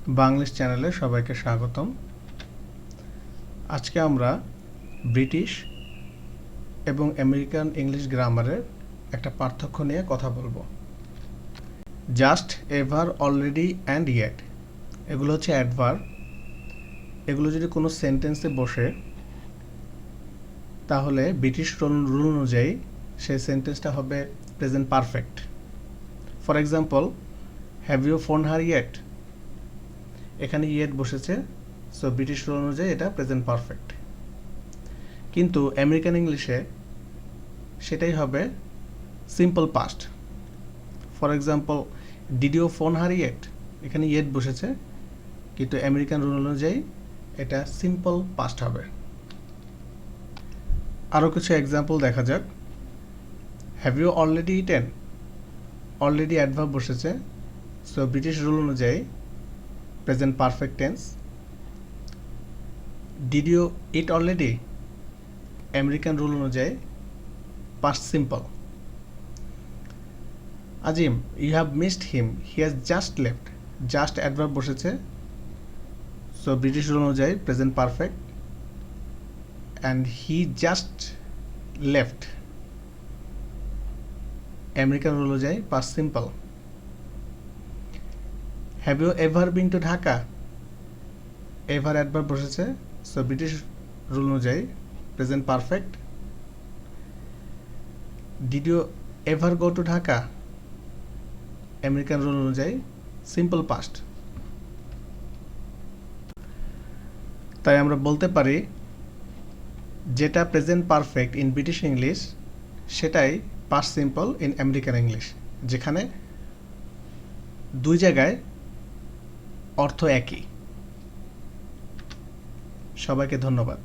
Banglish চ্যানেলে সবাইকে স্বাগতম। আজকে আমরা ব্রিটিশ এবং আমেরিকান ইংলিশ গ্রামারের একটা পার্থক্য নিয়ে কথা বলবো। Just, ever, already and yet এগুলো হচ্ছে অ্যাডভার্ব। এগুলো যদি কোনো সেন্টেন্সে বসে তাহলে ব্রিটিশ রুল অনুযায়ী সেই সেন্টেন্সটা হবে present perfect. For example, have you phone her yet, এখানে ইয়েট বসেছে, সো ব্রিটিশ রুল অনুযায়ী এটা প্রেজেন্ট পারফেক্ট। কিন্তু আমেরিকান ইংলিশে সেটাই হবে simple past. For example, did you phone her yet, এখানে ইয়েট বসেছে, কিন্তু আমেরিকান রুল অনুযায়ী এটা সিম্পল পাস্ট হবে। আরও কিছু এক্সাম্পল দেখা যাক। Have you already eaten, already adverb বসেছে, সো ব্রিটিশ রুল অনুযায়ী present perfect tense. Did you eat already, American rule অনুযায়ী past simple. Azim, you have missed him, he has just left, just adverb বসেছে, so British rule অনুযায়ী present perfect, and he just left, American rule অনুযায়ী past simple. Have you ever been to Dhaka, ever adverb বসেছে, so British rule অনুযায়ী present perfect. Did you ever go to Dhaka, American rule অনুযায়ী simple past. তাই আমরা বলতে পারি যেটা present perfect in British English সেটাই past simple in American English, যেখানে দুই জায়গায় অর্থ একই। সবাইকে ধন্যবাদ।